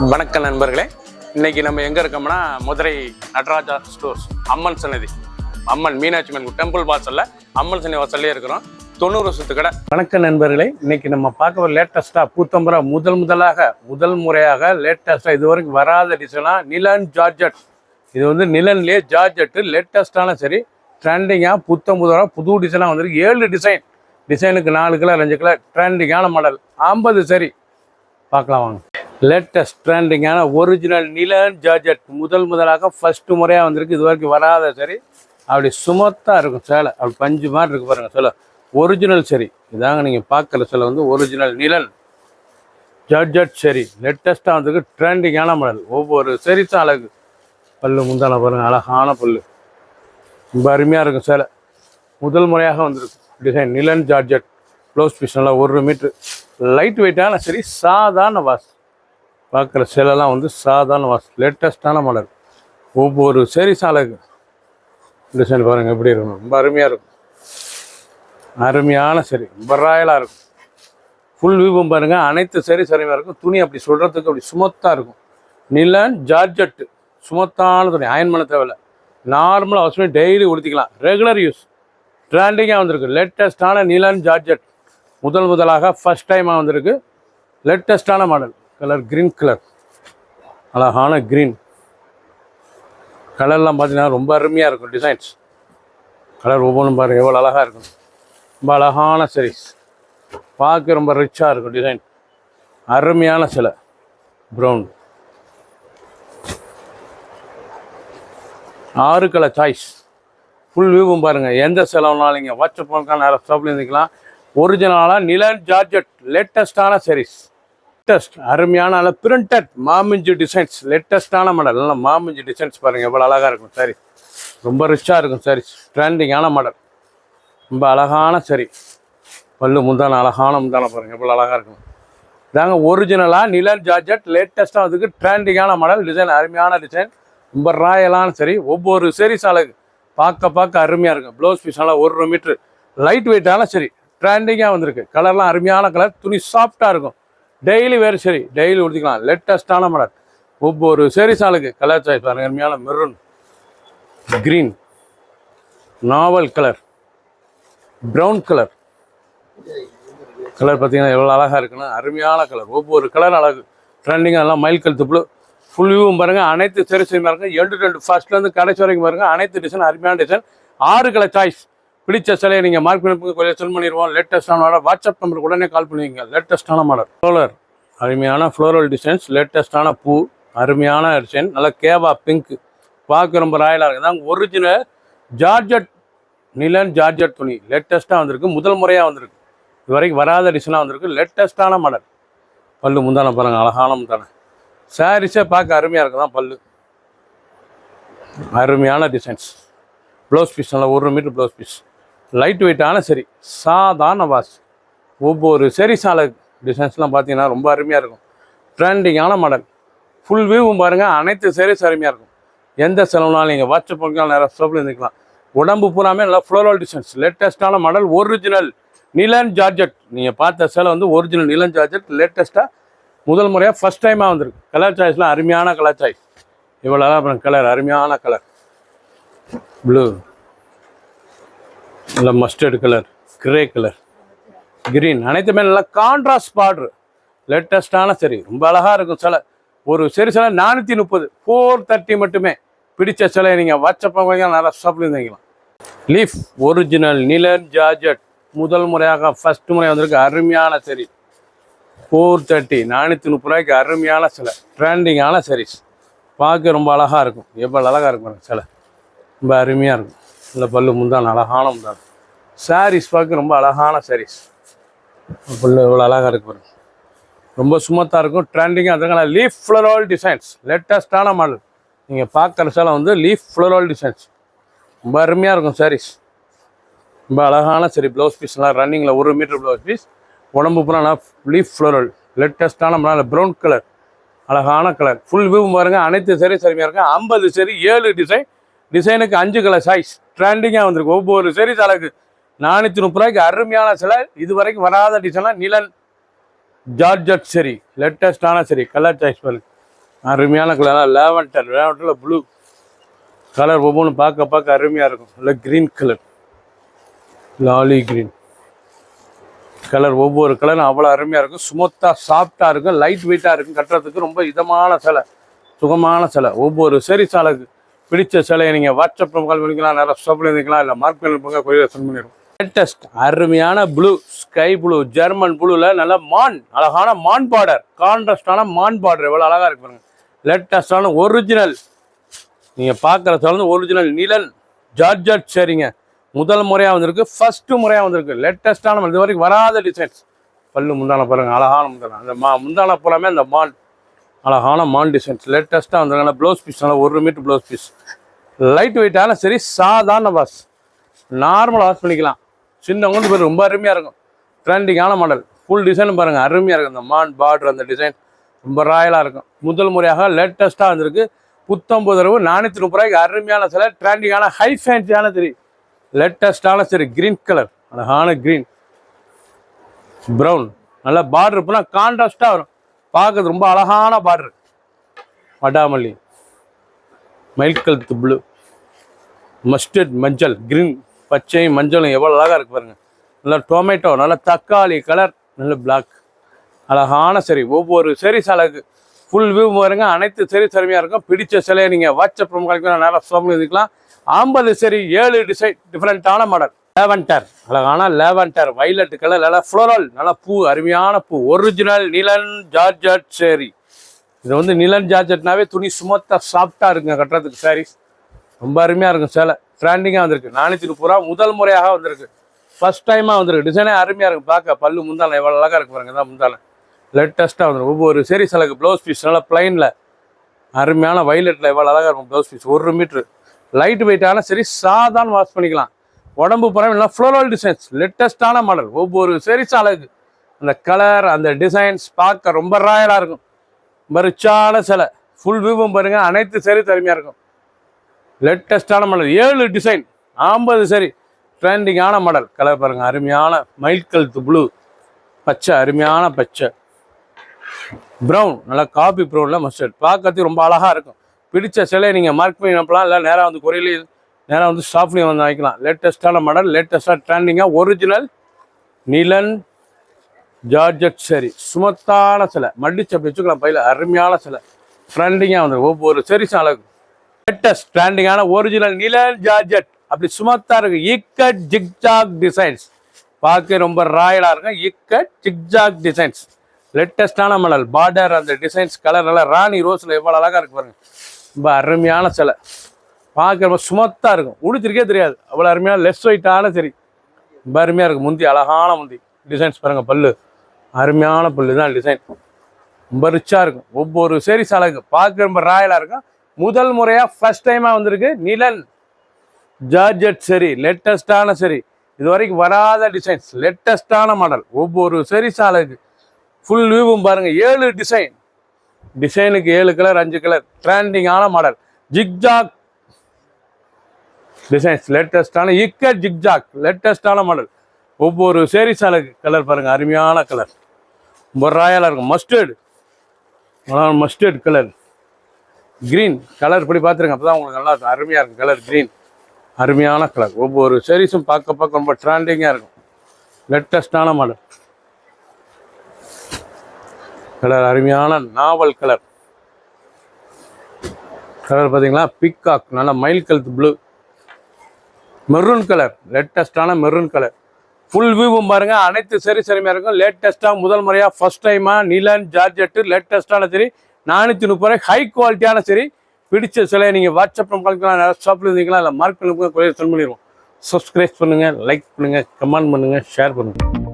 வணக்கம் நண்பர்களே, இன்னைக்கு நம்ம எங்க இருக்கோம்னா மதுரை நடராஜா ஸ்டோர்ஸ் அம்மன் சன்னதி, அம்மன் மீனாட்சி அம்மன் டெம்பிள் வாசல்ல அம்மன் சன்னதி வாசல்லே இருக்கிறோம். 90 வருஷத்து கடை. வணக்கம் நண்பர்களே, இன்னைக்கு நம்ம பார்க்க ஒரு லேட்டஸ்டா பூத்தம்பரா முதல் முறையாக லேட்டஸ்டா இதுவரைக்கும் வராத டிசைனா நிலன் ஜார்ஜெட். இது வந்து நிலன்லேயே ஜார்ஜெட்டு லேட்டஸ்டான சரி ட்ரெண்டிங்காக புது டிசைனாக வந்துருக்கு. 7 டிசைனுக்கு 4 கலர் 5 கலர் ட்ரெண்டிங்கான மாடல் 50 சரி பார்க்கலாம் வாங்க. லேட்டஸ்ட் ட்ரெண்டிங்கான ஒரிஜினல் நிலன் ஜார்ஜெட் முதலாக ஃபர்ஸ்ட் முறையாக வந்திருக்கு. இது வரைக்கும் வராத சரி அப்படி சுமத்தாக இருக்கும் சேலை, அப்படி பஞ்சு மாதிரி இருக்கு பாருங்கள் சேலை. ஒரிஜினல் சரி இதாங்க நீங்கள் பார்க்குற சேலை வந்து ஒரிஜினல் நிலன் ஜார்ஜெட் சரி லேட்டஸ்ட்டாக வந்திருக்கு. ட்ரெண்டிங்கான மாடல். ஒவ்வொரு சரிசும் அழகு. பல்லு முந்தான பாருங்கள், அழகான பல்லு, ரொம்ப அருமையாக இருக்கும் சேலை. முதல் முறையாக வந்திருக்கு டிசைன் நிலன் ஜார்ஜெட். ப்ளவுஸ் பீஸ் நல்லா 1 மீட்ரு, லைட் வெயிட்டான சரி சாதாரண வாஸ். பார்க்குற சேலைலாம் வந்து சாதாரண வாஸ், லேட்டஸ்டான மாடல். ஒவ்வொரு சரிசும் அழகு. டிசைன் பாருங்கள் எப்படி இருக்கும், ரொம்ப அருமையாக இருக்கும். அருமையான சரி, ரொம்ப ராயலாக இருக்கும். ஃபுல் வியூவும் பாருங்கள், அனைத்து சரி சரியாக இருக்கும். துணி அப்படி சொல்கிறதுக்கு அப்படி சுமத்தாக இருக்கும். நிலன் ஜார்ஜெட்டு சுமத்தான துணி, அயன் பண்ண தேவையில்லை. நார்மலாக அவசியம் டெய்லி உடுத்திக்கலாம், ரெகுலர் யூஸ். ட்ரெண்டிங்காக வந்திருக்கு லேட்டஸ்டான நிலன் ஜார்ஜெட். முதலாக ஃபர்ஸ்ட் டைமாக வந்திருக்கு. லேட்டஸ்டான மாடல். கலர் க்ரீன் கலர், அழகான க்ரீன் கலர்லாம் பார்த்தீங்கன்னா ரொம்ப அருமையாக இருக்கும். டிசைன்ஸ் கலர் ஒவ்வொன்றும் பாருங்கள் எவ்வளோ அழகாக இருக்கும். ரொம்ப அழகான சரிஸ், பார்க்க ரொம்ப ரிச்சாக இருக்கும். டிசைன் அருமையான சிலை. Brown 6 colour choice. ஃபுல் வியூவும் பாருங்கள். எந்த செலவுனாலும் நீங்கள் வாட்ஸ்அப் பண்ணுறதுக்கான நேரம் ஸ்டாப்பில் இருந்துக்கலாம். ஒரிஜினலாக நிலன் ஜார்ஜெட் லேட்டஸ்டான சரிஸ். லேட்டஸ்ட் அருமையான நல்ல பிரிண்டட் மாமிஞ்சி டிசைன்ஸ். லேட்டஸ்டான மாடல், நல்லா மாமிஞ்சி டிசைன்ஸ் பாருங்கள் எவ்வளோ அழகாக இருக்கும். சரி ரொம்ப ரிச்சாக இருக்கும். சரி ட்ரெண்டிங்கான மாடல், ரொம்ப அழகான சரி. பல்லு முந்தான அழகான முந்தான பாருங்கள் எவ்வளோ அழகாக இருக்கும். இதாங்க ஒரிஜினலாக நிலன் ஜார்ஜெட் லேட்டஸ்ட்டாக அதுக்கு ட்ரெண்டிங்கான மாடல். டிசைன் அருமையான டிசைன், ரொம்ப ராயலான சரி. ஒவ்வொரு சரிஸ் அழகு, பார்க்க அருமையாக இருக்கும். ப்ளவுஸ் பீஸ் நல்லா 1 மீட்ரு, லைட் வெயிட்டான சரி ட்ரெண்டிங்காக வந்திருக்கு. கலர்லாம் அருமையான கலர், துணி சாஃப்டாக இருக்கும். டெய்லி வேறு சரி டெய்லி உடுத்திக்கலாம். லேட்டஸ்டான மாடல். ஒவ்வொரு சரி சாலுக்கு கலர் சாய்ஸ் பாருங்கள். அருமையான மெரூன், க்ரீன், நாவல் கலர், ப்ரௌன் கலர். கலர் பார்த்தீங்கன்னா எவ்வளோ அழகாக இருக்குன்னா அருமையான கலர். ஒவ்வொரு கலர் அழகு. ட்ரெண்டிங்காக எல்லாம் மயில் கழுத்து ப்ளூ. ஃபுல் வியூவும் பாருங்கள். அனைத்து சரி சரி பாருங்கள். எண்டு ஃபர்ஸ்ட்லேருந்து கடைசி வரைக்கும் பாருங்கள். அனைத்து டிசைன் அருமையான டிசைன். 6 colour choice. பிடிச்ச சிலையை நீங்கள் மார்க் பண்ணி கொஞ்சம் சென்ட் பண்ணிடுவோம். லேட்டஸ்டான மாடல். வாட்ஸ்அப் நம்பருக்கு உடனே கால் பண்ணுவீங்க. லேட்டஸ்டான மாடல். ஃப்ளோரல் அருமையான ஃப்ளோரல் டிசைன்ஸ். லேட்டஸ்டான பூ, அருமையான டிசைன். நல்லா கேவா பிங்க், பார்க்க ரொம்ப ராயலாக இருக்குது. தான் ஒரிஜினல் ஜார்ஜெட் நிலன் ஜார்ஜெட் துணி லேட்டஸ்ட்டாக வந்திருக்கு. முதல் முறையாக வந்திருக்கு. இது வரைக்கும் வராத டிசைனாக வந்திருக்கு. லேட்டஸ்டான மாடல். பல்லு முந்தான பாருங்கள், அழகான முந்தான. சாரீஸே பார்க்க அருமையாக இருக்குது தான் பல்லு. அருமையான டிசைன்ஸ். ப்ளவுஸ் பீஸ் நல்லா 1 மீட்டர் ப்ளவுஸ் பீஸ், லைட் வெயிட்டான சரி சாதாரண வாஸ். ஒவ்வொரு சரி சாலை டிசைன்ஸ்லாம் பார்த்தீங்கன்னா ரொம்ப அருமையாக இருக்கும். ட்ரெண்டிங்கான மாடல். ஃபுல் வியூவும் பாருங்கள். அனைத்து சரிஸ் அருமையாக இருக்கும். எந்த செலவுனாலும் நீங்கள் வாட்ஸ்அப் பண்ணிக்கலாம், நேரம் ஸ்டோப்பில் இருந்துக்கலாம். உடம்பு பூராமே நல்லா ஃப்ளோரல் டிசைன்ஸ். லேட்டஸ்டான மாடல். Original nylon georgette. நீங்கள் பார்த்த சேலை வந்து ஒரிஜினல் நிலன் ஜார்ஜெட். லேட்டஸ்ட்டாக முதல் முறையாக ஃபர்ஸ்ட் டைமாக வந்திருக்கு. கலர் சாய்ஸ்லாம் அருமையான கலர் சாய்ஸ். இவ்வளோ அழகாக கலர், அருமையான கலர். ப்ளூ, நல்லா mustard colour, grey colour, green, அனைத்துமே நல்லா கான்ட்ராஸ்ட் பார்டர். லேட்டஸ்டான சரி ரொம்ப அழகாக இருக்கும் சிலை. ஒரு சரி சிலை 430, 430 மட்டுமே. பிடிச்ச சிலையை நீங்கள் வாட்ஸ்அப் நல்லா ஷாப்பில் இருந்தீங்களாம். லீஃப் ஒரிஜினல் நிலன் ஜார்ஜெட் முதல் முறையாக ஃபர்ஸ்ட் முறையாக வந்திருக்கு. அருமையான சரி 430, 430 ரூபாய்க்கு அருமையான சிலை. ட்ரெண்டிங்கான சரிஸ். பார்க்க ரொம்ப அழகாக இருக்கும். எவ்வளோ அழகாக இருக்கும் சிலை, ரொம்ப அருமையாக இருக்கும். இல்லை பல்லு முந்தான அழகான முந்தான. சாரீஸ் பார்க்க ரொம்ப அழகான சாரீஸ். பல்லு எவ்வளோ அழகாக இருக்கு பாருங்க. ரொம்ப சுமத்தாக இருக்கும். ட்ரெண்டிங்காக அதுக்கான லீஃப் ஃப்ளோரல் டிசைன்ஸ். லேட்டஸ்டான மாடல். நீங்கள் பார்க்குற சேலை வந்து லீஃப் ஃப்ளோரல் டிசைன்ஸ். ரொம்ப அருமையாக இருக்கும் சாரீஸ். ரொம்ப அழகான சரி. ப்ளவுஸ் பீஸ்லாம் ரன்னிங்கில் 1 மீட்டர் ப்ளவுஸ் பீஸ். உடம்பு பூரா லீஃப் ஃப்ளோரல். லேட்டஸ்டான மாடல். ப்ரௌன் கலர், அழகான கலர். ஃபுல் வியூ பாருங்கள். அனைத்து சரி சரிமையாக இருக்கும். 50 சரி 7 டிசைன். டிசைனுக்கு 5 கலர் சாய்ஸ். ட்ரெண்டிங்காக வந்திருக்கு. ஒவ்வொரு சரி சாலைக்கு 430 ரூபாய்க்கு அருமையான சிலை. இது வரைக்கும் வராத டிசைனாக நிலன் ஜார்ஜெட் சரி லேட்டஸ்டான சரி. கலர் சாய்ஸ் பாருங்க. அருமையான கலர் லேவண்டரில் ப்ளூ கலர் ஒவ்வொன்றும் பார்க்க அருமையாக இருக்கும். இல்லை க்ரீன் கலர், லாலி க்ரீன் கலர். ஒவ்வொரு கலரும் அவ்வளோ அருமையாக இருக்கும். ஸ்மூத்தாக சாஃப்டாக இருக்கும், லைட் வெயிட்டாக இருக்கும். கட்டுறதுக்கு ரொம்ப இதமான சிலை, சுகமான சிலை. ஒவ்வொரு சரி சாலைக்கு பிடிச்ச சிலையை நீங்கள் வாட்ஸ்அப் கால் பண்ணிக்கலாம், நிறைய ஸ்டாப்பில் இருந்துக்கலாம், இல்லை மார்க் பண்ணி கொரியர் சென்ட் பண்ணிடுவோம். லேட்டஸ்ட் அருமையான ப்ளூ, ஸ்கை ப்ளூ, ஜெர்மன் ப்ளூவில் நல்ல அழகான மான் பார்டர், கான்ட்ராஸ்டான மான் பார்டர் எவ்வளோ அழகாக இருக்கு பாருங்க. லேட்டஸ்டான ஒரிஜினல், நீங்கள் பார்க்குற சொல்ல ஒரிஜினல் நிலன் ஜார்ஜட் சரிங்க. முதல் முறையாக வந்திருக்கு, ஃபஸ்ட்டு முறையாக வந்திருக்கு. லேட்டஸ்டான இது வரைக்கும் வராத டிசைன்ஸ். பல்லு முந்தான பாருங்கள், அழகான முந்தான. அந்த முந்தான பூராமே அந்த அழகான மான் டிசைன்ஸ் லேட்டஸ்ட்டாக வந்துருக்காங்க. ப்ளவுஸ் பீஸ் நல்லா 1 மீட்டர் ப்ளவுஸ் பீஸ். லைட் வெயிட்டான சரி, சாதாரண வாஷ், நார்மல் வாஷ் பண்ணிக்கலாம். சின்னவங்க பேர் ரொம்ப அருமையாக இருக்கும். ட்ரெண்டிங்கான மாடல், ஃபுல் டிசைன் பாருங்கள், அருமையாக இருக்கும். அந்த மான் பார்டர் அந்த டிசைன் ரொம்ப ராயலாக இருக்கும். முதல் முறையாக லேட்டஸ்ட்டாக வந்திருக்கு. புத்தம்பது ரூபா 430 ரூபாய்க்கு அருமையான சில ட்ரெண்டிங்கான ஹை ஃபேன்சியான சரி, லேட்டஸ்டான சரி. க்ரீன் கலர், அழகான க்ரீன், ப்ரௌன், நல்லா பார்டர் போனால் கான்ட்ராஸ்டாக வரும். பார்க்கறது ரொம்ப அழகான பார்டர். வடாமல்லி, மயில் கழுத்து ப்ளூ, மஸ்டர்ட் மஞ்சள், க்ரீன், பச்சை மஞ்சளும் எவ்வளோ அழகாக இருக்கு பாருங்க. நல்லா டொமேட்டோ, நல்லா தக்காளி கலர், நல்ல பிளாக், அழகான சரி. ஒவ்வொரு சரி சாலைக்கு ஃபுல் வியூ பாருங்க. அனைத்து சரி அருமையாக இருக்கும். பிடிச்ச சிலையை நீங்கள் வாட்ஸ்அப் நேரம் ஷாப்பில் இருக்கலாம். 50 சரி, 7 டிசைன், டிஃப்ரெண்ட்டான மாடல். லேவண்டர், அழகான லேவண்டர் வைலட் கலர், நல்லா ஃப்ளோரல், நல்லா பூ, அருமையான பூ. ஒரிஜினல் நிலன் ஜார்ஜட் சேரி. இது வந்து நிலன் ஜார்ஜட்னாவே துணி சுமத்தாக சாஃப்டாக இருக்குங்க. கட்டுறதுக்கு சாரீஸ் ரொம்ப அருமையாக இருக்கும். சேலை ட்ரெண்டிங்காக வந்திருக்கு. 430 ரூபா முதல் முறையாக வந்திருக்கு. ஃபஸ்ட் டைமாக வந்திருக்கு. டிசைனே அருமையாக இருக்கும். பார்க்க பல்லு முந்தாலம் எவ்வளோ அழகாக இருக்கு பாருங்க. தான் முந்தாலம் லேட்டஸ்ட்டாக வந்துடும். ஒவ்வொரு சரி சிலைக்கு ப்ளவுஸ் பீஸ் நல்லா ப்ளைனில் அருமையான வைலட்டில் எவ்வளோ அழகாக இருக்கும். ப்ளவுஸ் பீஸ் 1 மீட்ரு, லைட் வெயிட்டான சரி, சாதாரண வாஷ் பண்ணிக்கலாம். உடம்பு பரவாயில்ல, ஃப்ளோரல் டிசைன்ஸ், லேட்டஸ்டான மாடல். ஒவ்வொரு சரி சாலைக்கு அந்த கலர், அந்த டிசைன்ஸ் பார்க்க ரொம்ப ராயலாக இருக்கும். ரொம்ப ரிச்சான சிலை. ஃபுல் வியூவும் பாருங்கள். அனைத்து சரி அருமையாக இருக்கும். லேட்டஸ்டான மாடல், 7 டிசைன், 50 சரி, ட்ரெண்டிங்கான மாடல். கலர் பாருங்கள், அருமையான மயில் கழுத்து ப்ளூ, பச்சை, அருமையான பச்சை, ப்ரௌன், நல்லா காபி ப்ரௌனில் மஸ்டர்ட். பார்க்கறதுக்கு ரொம்ப அழகாக இருக்கும். பிடிச்ச சிலையை நீங்கள் மார்க் பண்ணி அனுப்பலாம், இல்லை நேராக வந்து கொரியலையும் நேராக வந்து ஷாப்லேயும் வந்து வாங்கிக்கலாம். லேட்டஸ்ட்டான மாடல், லேட்டஸ்ட்டாக ட்ரெண்டிங்காக ஒரிஜினல் நிலன் ஜார்ஜட் சரி. சுமத்தான சிலை, மடிச்சு அப்படி வச்சுக்கலாம் பையில். அருமையான சிலை, ட்ரெண்டிங்காக வந்துடும். ஒவ்வொரு சரி அழகு. லேட்டஸ்ட் ட்ரெண்டிங்கான ஒரிஜினல் நிலன் ஜார்ஜட், அப்படி சுமத்தா இருக்கு. இக்கட் ஜிக்ஜாக் டிசைன்ஸ் பார்க்க ரொம்ப ராயலாக இருக்கும். இக்கட் ஜிக்ஜாக் டிசைன்ஸ் லேட்டஸ்டான மாடல். பார்டர் அந்த டிசைன்ஸ் கலர் நல்லா ராணி ரோஸில் எவ்வளோ அழகாக இருக்கு பாருங்க. ரொம்ப அருமையான சிலை, பார்க்க ரொம்ப சுமத்தாக இருக்கும். உடுத்திருக்கே தெரியாது, அவ்வளோ அருமையான லெஸ் வெயிட்டான சரி, ரொம்ப அருமையாக இருக்கும். முந்தி அழகான முந்தி டிசைன்ஸ் பாருங்கள். பல்லு அருமையான பல்லு தான் டிசைன், ரொம்ப ரிச்சாக இருக்கும். ஒவ்வொரு சரி சாலைக்கு பார்க்க ரொம்ப ராயலாக இருக்கும். முதல் முறையாக ஃபர்ஸ்ட் டைமாக வந்திருக்கு நிலன் ஜார்ஜட் சரி, லேட்டஸ்டான சரி. இது வரைக்கும் வராத டிசைன்ஸ், லேட்டஸ்டான மாடல். ஒவ்வொரு சரி சாலைக்கு ஃபுல் வியூவும் பாருங்கள். 7 டிசைன், டிசைனுக்கு 7 கலர் 5 கலர், ட்ரெண்டிங்கான மாடல். ஜிக்ஜாக் டிசைன்ஸ் லேட்டஸ்டான இக்கட் ஜிக்ஜாக் லேட்டஸ்டான மாடல். ஒவ்வொரு சேரி சாலைக்கு கலர் பாருங்கள், அருமையான கலர், ரொம்ப ராயலாக இருக்கும். மஸ்டர்ட் கலர், க்ரீன் கலர் இப்படி பார்த்துருங்க. அப்போ தான் உங்களுக்கு நல்லா இருக்கும், அருமையாக இருக்கும். கலர் க்ரீன், அருமையான கலர். ஒவ்வொரு சேரீஸும் பார்க்க ரொம்ப ட்ரெண்டிங்காக இருக்கும். லேட்டஸ்டான மாடல் கலர், அருமையான நாவல் கலர். கலர் பார்த்தீங்களா, பிக்காக், நல்லா மயில் கழுத்து ப்ளூ, மெரூன் கலர், லேட்டஸ்டான மெரூன் கலர். ஃபுல் வியூவும் பாருங்க. அனைத்து சரி சரிமையாக இருக்கும். லேட்டஸ்ட்டாக முதல் முறையாக ஃபர்ஸ்ட் டைமாக நிலன் ஜார்ஜெட்டு லேட்டஸ்டான சரி, 430 ரூபாய், ஹை குவாலிட்டியான சரி. பிடிச்ச சிலையை நீங்கள் வாட்ஸ்அப் கால் ஷாப்பில் இருந்தீங்களா, இல்லை மார்க் பண்ணி கொரியர் சென்ட் பண்ணிடுவோம். சப்ஸ்கிரைப் பண்ணுங்கள், லைக் பண்ணுங்கள், கமெண்ட் பண்ணுங்கள், ஷேர் பண்ணுங்கள்.